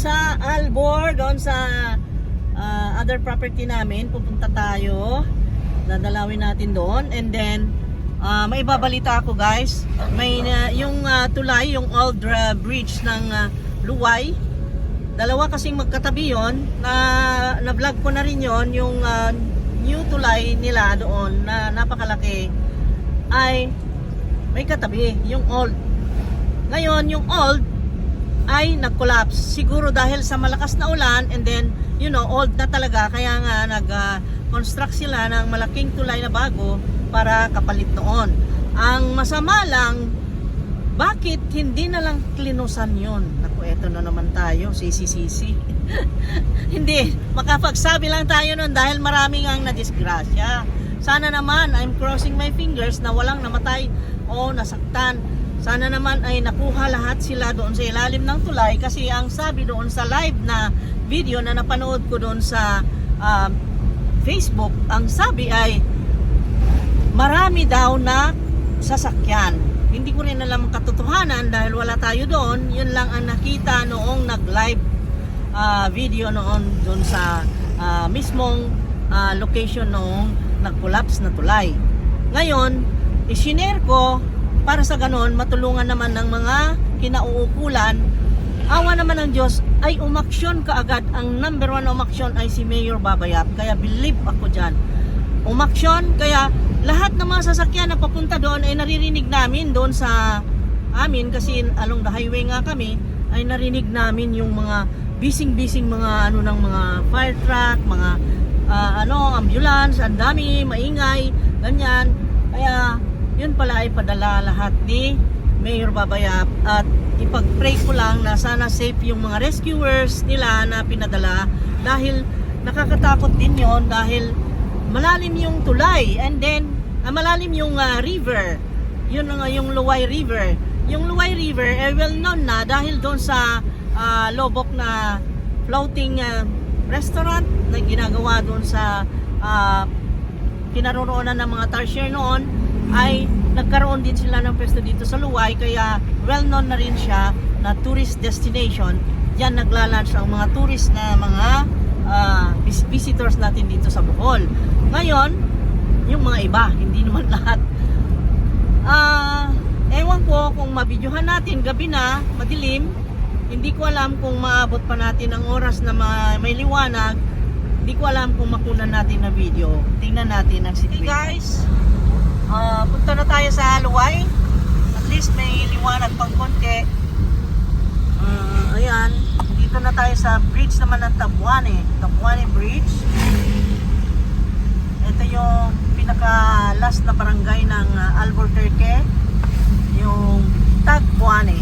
sa Albor, doon sa other property namin. Pupunta tayo. Dadalawin natin doon. And then, may ibabalita ako guys. May yung tulay, yung old bridge ng Luway. Dalawa kasing magkatabi yon. Na-vlog ko na rin yon. Yung new tulay nila doon na napakalaki ay may katabi. Yung old. Ngayon, yung old ay nag-collapse. Siguro dahil sa malakas na ulan and then, you know, old na talaga. Kaya nga nag-construct sila ng malaking tulay na bago para kapalit noon. Ang masama lang, bakit hindi na lang klinusan yun? Naku, eto na naman tayo, sisi-sisi. Hindi, makapagsabi lang tayo nun dahil maraming ang nadisgrasya. Sana naman, I'm crossing my fingers na walang namatay o nasaktan. Sana naman ay nakuha lahat sila doon sa ilalim ng tulay kasi ang sabi doon sa live na video na napanood ko doon sa Facebook, ang sabi ay marami daw na sasakyan. Hindi ko rin alam ang katotohanan dahil wala tayo doon. Yun lang ang nakita noong nag-live video noon doon sa mismong location noong nag-collapse na tulay. Ngayon, isinare ko para sa ganon, matulungan naman ng mga kinauukulan. Awa naman ng Diyos, ay umaksyon kaagad. Ang number one umaksyon ay si Mayor Babayap. Kaya believe ako dyan. Umaksyon, kaya lahat ng mga sasakyan na papunta doon ay naririnig namin doon sa amin. Kasi along the highway nga kami, ay narinig namin yung mga bising-bising mga ano ng mga fire truck, mga ambulance, ang dami, maingay, ganyan. Kaya yun pala ay padala lahat ni Mayor Babayap at ipag-pray ko lang na sana safe yung mga rescuers nila na pinadala dahil nakakatakot din yon dahil malalim yung tulay and then malalim yung river, yun yung Luway River. Yung Luway River ay well known na dahil doon sa Lobok na floating restaurant na ginagawa doon sa kinaroroonan ng mga tarsier noon ay nagkaroon din sila ng pwesto dito sa Luway kaya well known na rin siya na tourist destination. Diyan naglalunch ang mga tourist na mga visitors natin dito sa Bohol. Ngayon, yung mga iba, hindi naman lahat. Ewan ko kung mabidyohan natin gabi na, madilim. Hindi ko alam kung maabot pa natin ang oras na may liwanag. Hindi ko alam kung makunan natin na video. Tingnan natin ang situation. Hey guys, punta na tayo sa Luway. At least may liwanag pang konti. Ayan, dito na tayo sa bridge naman ng Tabuane Bridge. Ito yung pinaka last na barangay ng Albuquerque, yung Tabuane.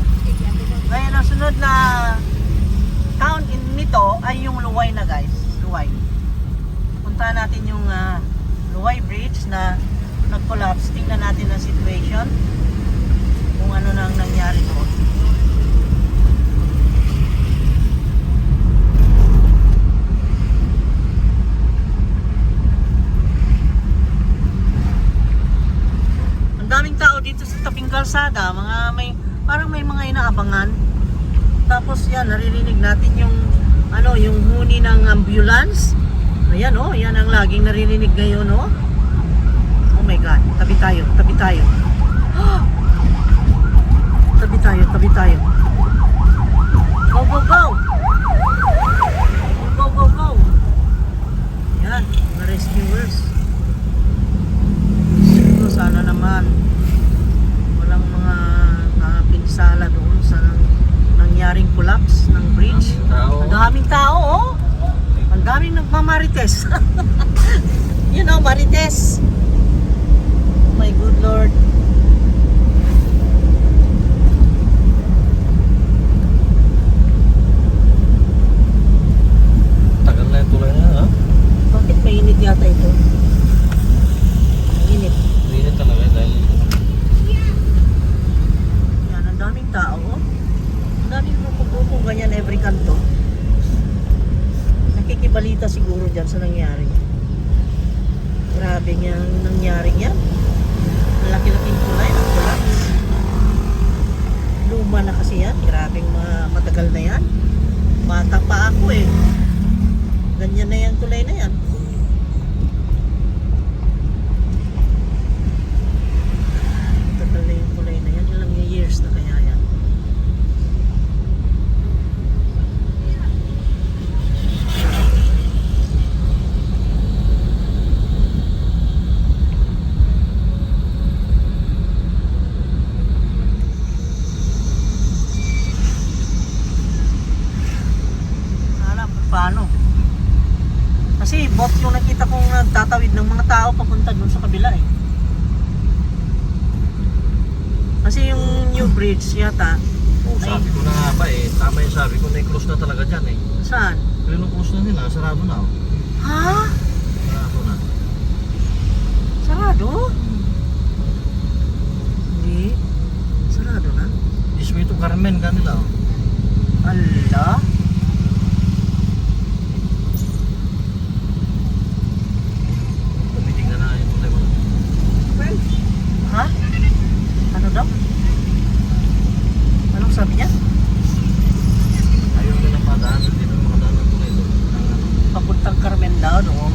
Ngayon ang sunod na town nito ay yung Luway na guys. Luway. Punta natin yung Luway Bridge na nag-collapse. Tingnan natin ang situation kung ano nang nangyari doon. Ang daming tao dito sa tabing kalsada, parang may mga inaabangan. Tapos yan, naririnig natin yung yung huni ng ambulance. Ayan yan ang laging naririnig ngayon Oh my God, tabi tayo. Tabi tayo. Go, go, go! Go, go, go! Yan, mga rescuers. So, sana naman walang mga pinsala doon sa nangyaring collapse ng bridge. Ang daming tao, Ang daming nagmamarites. Marites. My good Lord. Tagal na yung tulay na, ha? Bakit mainit yata ito? Mainit. Mainit talaga dahil... Yan, ang daming tao. Ang daming pupupong ganyan every kanto. Nakikibalita siguro dyan sa nangyari. Grabe nga nangyari yan. Malaki-laking tulay ng collapse. Luma na kasi yan. Grabing matagal na yan. Bata pa ako eh. Ganyan na yan, tulay na yan. Tagal na yung tulay na yan. Ilang years na kaya yan. Alam kung paano. Kasi bot yung nakita kong nagtatawid ng mga tao papunta dun sa kabila eh. Kasi yung new bridge yata, Oh, sabi ko na nga ba eh, tama yung sabi ko, na-close na talaga dyan eh. saan? Pero close na nila, sarado na oh. Ha? Sarado na. Sarado? Hindi. Sarado na? Ismito Carmen kanila oh. Ala? Tumitig na yung tulay mo. Ha? Ano daw? Anong sabi niya? Ayaw na lang padaan, hindi na makadaan ng tulay doon. Ang ano. Papuntang Carmen daw doon.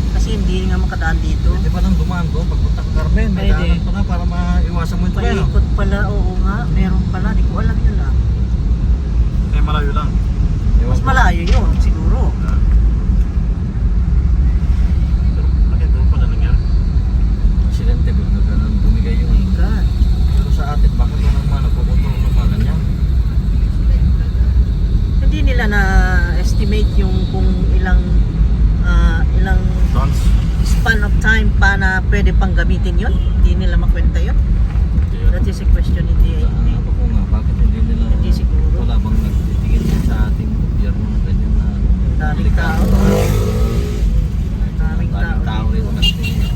Kasi hindi nga makadaan dito. Pwede pa lang dumaan doon, pagpunta ka Carmen, may Pwede. daanan pa na para maiwasan mo yung tulay no? Paikot pala, oo nga. Meron pala, di ko alam yun ah. Eh malayo lang. Mas malayo yun, siguro. Pero bakit doon pala nangyari? Aksidente ko, bumigay yung Oh my God. pero sa atin, bakit doon naman nagpupunto ng mga ganyan? Hindi nila na-estimate yung kung ilang Dance? span of time pa na pwede pang gamitin yun. Hindi nila makwenta yun. That is a question in the Ano ko nga, bakit hindi nila Hindi siguro. wala bang nagtitingin din sa ating gobyerno ng ganyan na Daming tao. Daming tao tao rin dito. nagtitingin.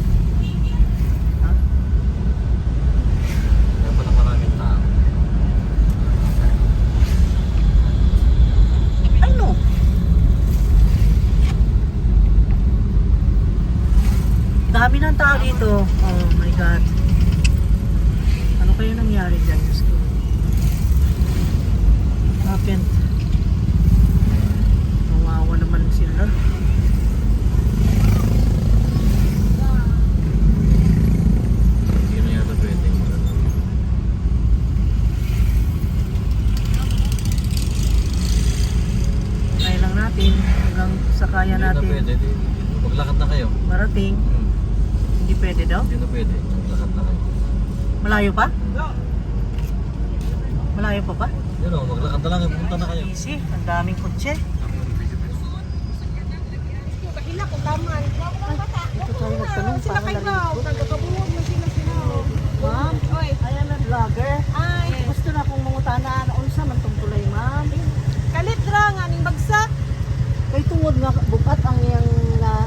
Ha? Kaya pala maraming tao. I know. Dami ng tao dito. Oh my God. Ano kayo nangyari dyan? Diyos ko. Happened. Nawawa naman sila. Hindi na yata pwede. Try lang natin hanggang sa kaya Hindi na natin pwede. Maglakad na kayo. marating. Hindi pwede daw. Hindi na pwede. Maglakad na kayo. Malayo pa? Malayo pa ba? Yun o, maglakad na lang. Punta na kayo. Easy. Ang daming kotse. Ito tayo nagtanong para narinig ko. Ma'am, I am a vlogger. Gusto na akong mangutana na unsa man tong tulay, ma'am. Kalit ra nga ning bagsak. Kay tungod nga bukat ang iyang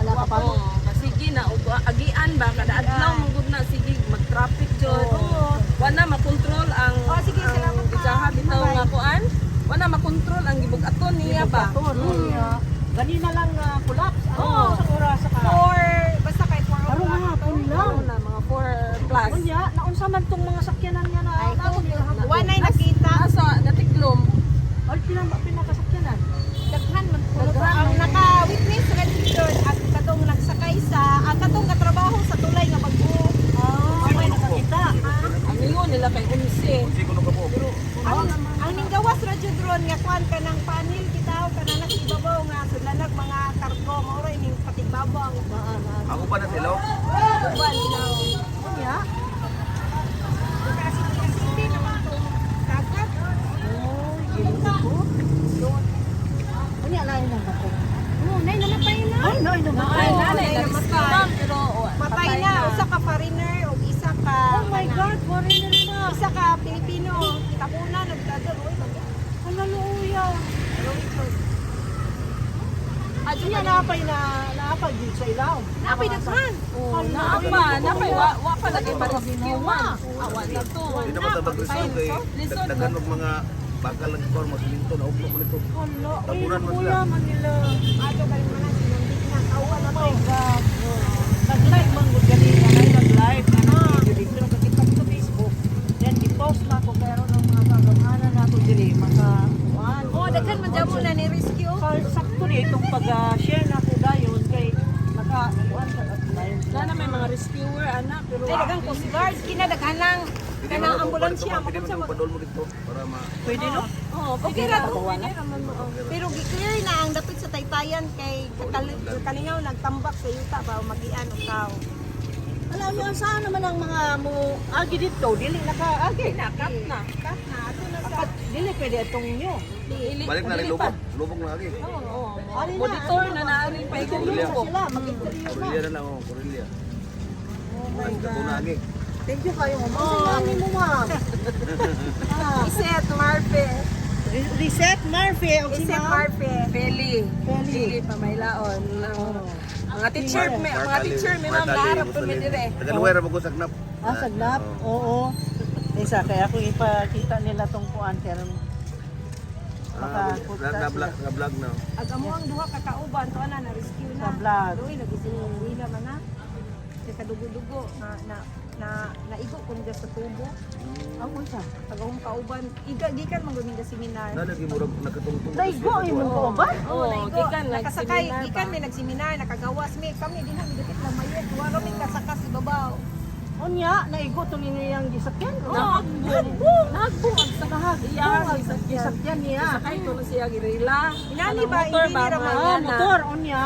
nakapalo. Sige na ug agian ba kada adlaw mangud na sige mag-traffic jud. Oo. Wala makontrol ang sige, salamat, ma'am. Isaha bitaw nga kuan. Wala makontrol ang gibugaton niya ba. Ganina lang collapse. Oo. Sa oras sa ka. Basta kay 4 Karon nga hapon lang. na mga 4 plus. Unya, naunsa man tong mga sakyanan niya na naabot yung hapon. Wanay nakita. Asa natiklom. Ay, pinakasakyanan. Daghan man po. Daghan. Ang naka-witness red picture at katong nagsakay sa katong katrabaho sa tulay nga bagbo. May nakakita. Ang ingon nila kay 11. Ang ninggawas ra jud ron nga kuan kanang panel kitaw kanang nakibabaw nga sudlanag mga kargo mao ray ning patigbabaw ang Ako pa na sila. uban daw. Unya. Kasi hindi naman to dagat. Oh, ginuto ko. Unya lain lang ako. Nay namatay na. Ay, no, Ay, nanay, no. namatay. Pero patay na. Usa ka foreigner o isa ka Oh my God, foreigner na. isa ka Pilipino. Kita po na nagdadal. Uy, Hallelujah. adyo Unya, naapay dito sa ilaw. napay daghan. Napay wa pa lagi pa rescue man. Awa na to. Hindi naman sa mag-resort kay dagdagan ng mga bakal ng form mo silinto na upo mo nito. Hala, ay, Tapunan mo kuya sila. man nila. Adyo kay man sinundik na kawa na Oh to. my God. Nag-live man gud ganina, ay nag-live na video pero kakita ko sa Facebook. Then i-post na ko pero ng mga kagamanan nato diri maka kuan. Oh, daghan man jamo na ni rescuer anak pero dagang coast guard kinadaghanang kanang ambulansya Pwede mo yung padol mo dito para ma... Pwede no? oh okay ra to pwede raman mo pero gi-clear na ang dapit sa Taytayan kay kalingaw nagtambak sa yuta ba magian og tao. Alam niyo, saan naman ang mga mo agi dito? Dili naka-agi. Kat na ato na sa Dili pwede itong nyo. Balik na rin lubog. Lubog na lagi. oo Ari na, monitor na naaring pa Interview sa sila, mag-interview na. Korelia na lang oh, Korelia. Oh my Ito na God. lagi. Thank you kayo, ma'am. Kasi mo, ma'am. Ah, Iset Marfe Reset Murphy. O si Iset ma'am? Marfe Feli Feli. Pamailaon mga teacher Mark may mga Ali, teacher may Mark mga Ali, harap Muslim. kami dire Tagaluwer mo ko sa knap. Ah, sagnap? Oo. Isa, kaya kung ipakita nila tong kuan, pero Na-vlog na. ag amo ang duha ka kauban to ana na rescue na Sa vlog. Doy nagising man na kay kadugo-dugo na naigo kun sa tubo ang unsa? tagahong kauban gikan man gud nga seminar Nalagi mo nakatungtong. Daigo, yung ko ba? oh naigo gikan nakasakay nag-seminar gikan ba? may nagseminar nakagawas mi kami din ang dapit lang mayet duha kami kasakas sa babaw Unya, naigo to niyang gisakyan. Nagbong Nagbungag sa kahag. Iya, Gisakyan niya. sakay ko na siya girila. Inani Anong ba, motor hindi nila mga Oh, yan na- motor, unya.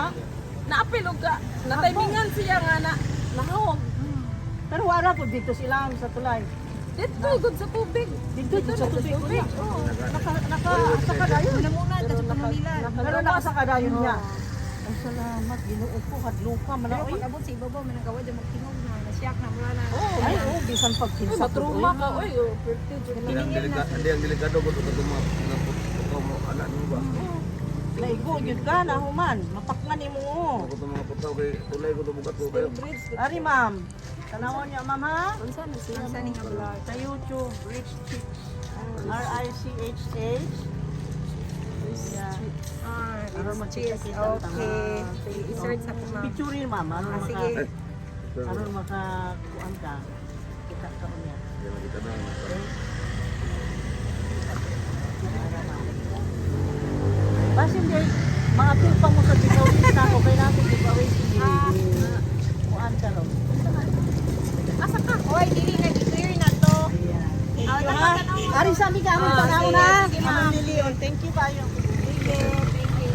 Naapilog ka. Natimingan siya nga na nahawag. Pero wala po dito sila sa tulay. Dito, good sa tubig. Dito sa tubig. Unya. Oo. Naka dayon. muna kasi kuno nila Pero nakasaka dayon niya. Ay, salamat. Ginuot ko. Kadlupa. pero Malaoy. pag abot sa ibabaw man nagawa di magtingog na nasyak na mula na Ay, oh, bisan Ay, pagkinsa. matruma ka. Uy, oh, pretty. Hindi ang delikado ko ito mo anak mo ba? Naigo, yun ka na, human. Mapakngan mo. Ako itong mga putaw kay tulay ko bugat ko kayo. Ari, ma'am. Tanawon niya, ma'am, ha? Unsa na siya? sa ning vlog Sa YouTube, Rich Chicks. R-I-C-H-H. Yeah. Aron cheers makita-kita ang okay tama. sige i-search sa kuma Picture ma'am. Aron sige Aron makakuan ka. Kita ka niya. Yan ang kita na. Basin day, mga pa mo sa giveaway na ako. Kaya natin giveaway sige. Kuan ka ron. asa ka oy dili na clear na to Thank you, ha? Ari, sabi ka among panahon, ha? Among Lilion. Thank you, bayo. sige thank you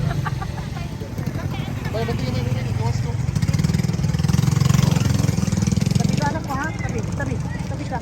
Tabi ka, anak ko, ha? Tabi ka.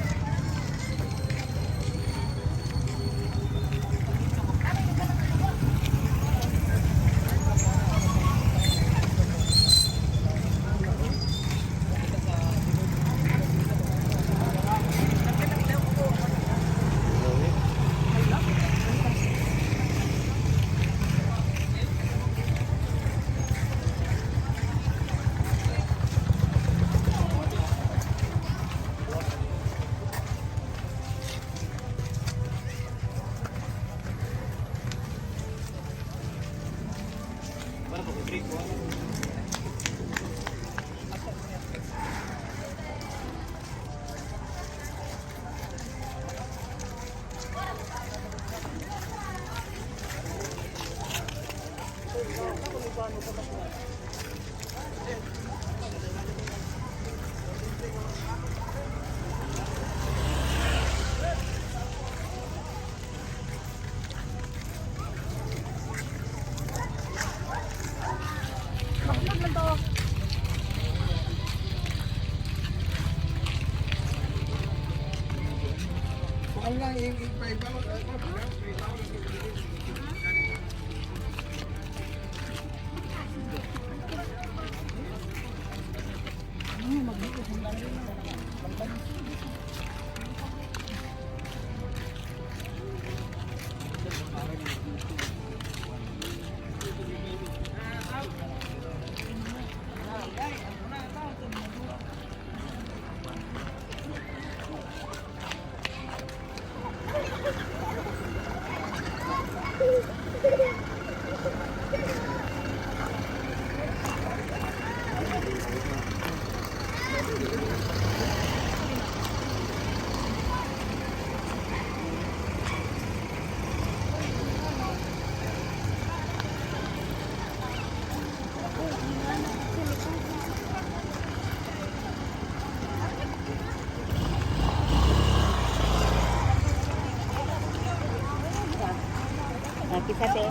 Bisa te.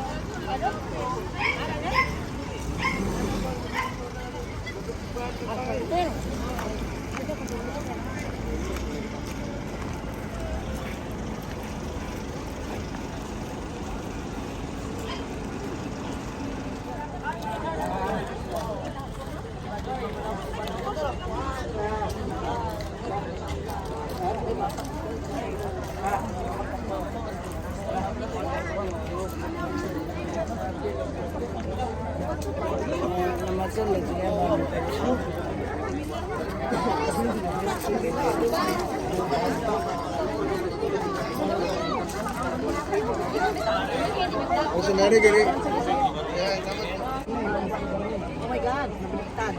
Oh my God, bumugtad.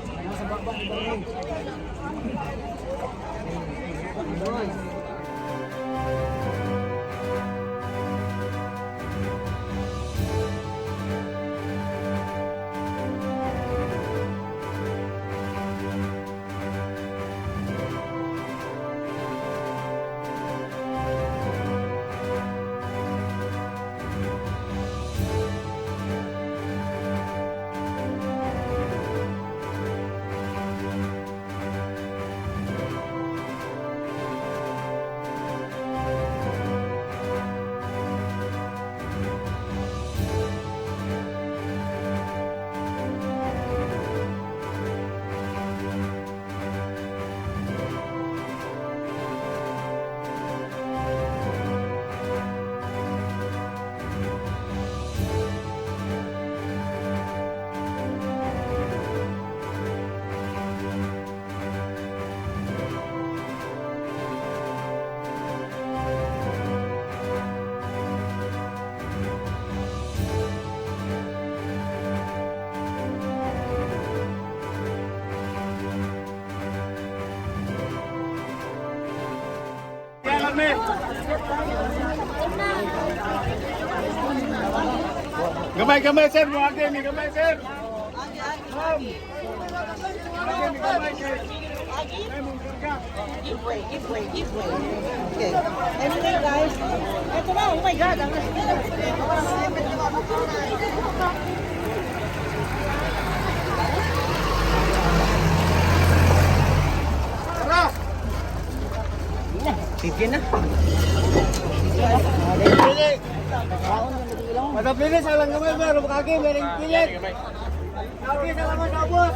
Gamay sir, mo ate ni gamay sir. Give way. Okay. Anyway guys, ito na, oh my God, ang sige na. Madapilis alang gamay meron kaki mereng pilit. Kaki salamat sa bos.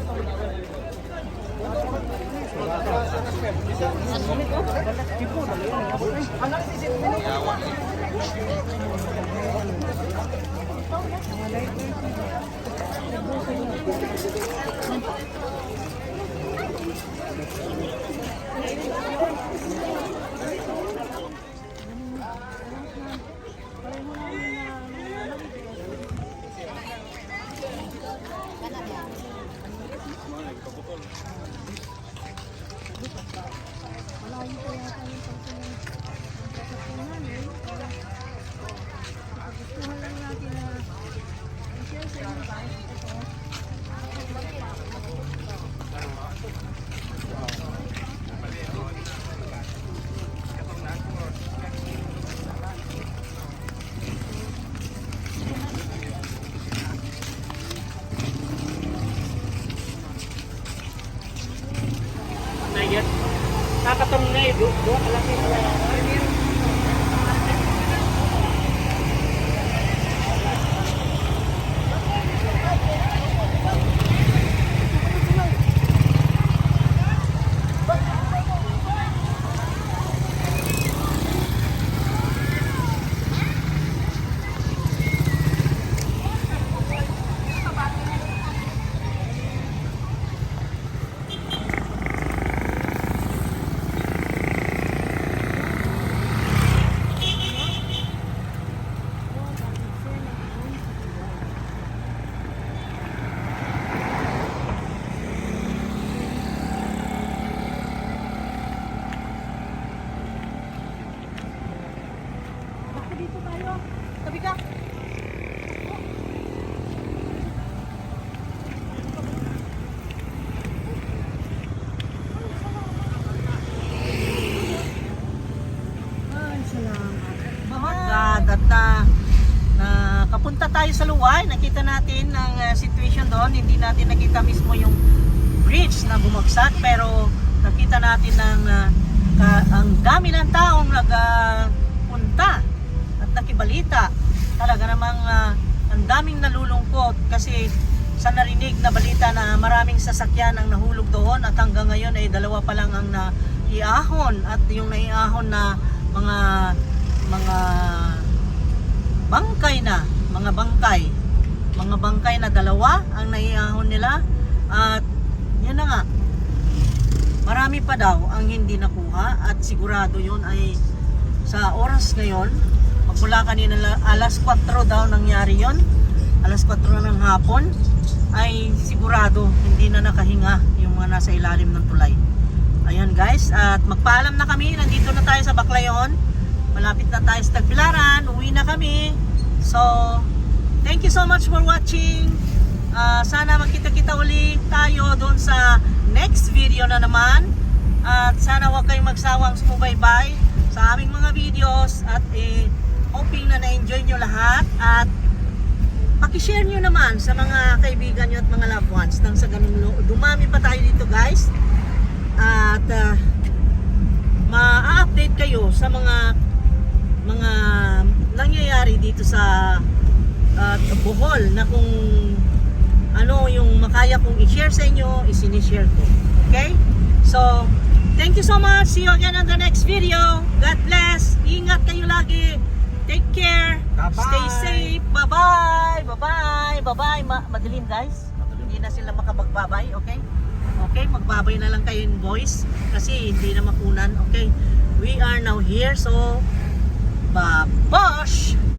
Nakatong na ito. Doon kalaki pala. tayo sa Luway, nakita natin ang situation doon. Hindi natin nakita mismo yung bridge na bumagsak, pero nakita natin ang dami ng taong nagpunta at nakibalita. Talaga namang ang daming nalulungkot kasi sa narinig na balita na maraming sasakyan ang nahulog doon at hanggang ngayon ay 2 pa lang ang naiahon, at yung naiahon na mga bangkay na, mga bangkay na 2 ang naiahon nila. At yan na nga, marami pa daw ang hindi nakuha, at sigurado yun ay sa oras ngayon, magmula kanina alas 4 daw nangyari yon, alas 4 ng hapon, ay sigurado hindi na nakahinga yung mga nasa ilalim ng tulay. Ayan guys, at magpaalam na kami, nandito na tayo sa Baclayon, malapit na tayo sa Tagbilaran, uwi na kami. So thank you so much for watching. Sana magkita-kita uli tayo doon sa next video na naman, at sana huwag kayong magsawang sumubaybay sa aming mga videos, at hoping na na-enjoy nyo lahat, at pakishare nyo naman sa mga kaibigan nyo at mga loved ones nang sa ganun dumami pa tayo dito guys, at ma-update kayo sa mga nangyayari dito sa Bohol, na kung ano yung makaya kong i-share sa inyo, isinishare ko. Okay? So thank you so much, see you again on the next video. God bless, ingat kayo lagi, take care, stay safe, bye bye, madilim guys, hindi na sila makabagbabay. Okay, magbabay na lang kayo in voice kasi hindi na makunan. Okay, we are now here, so babash.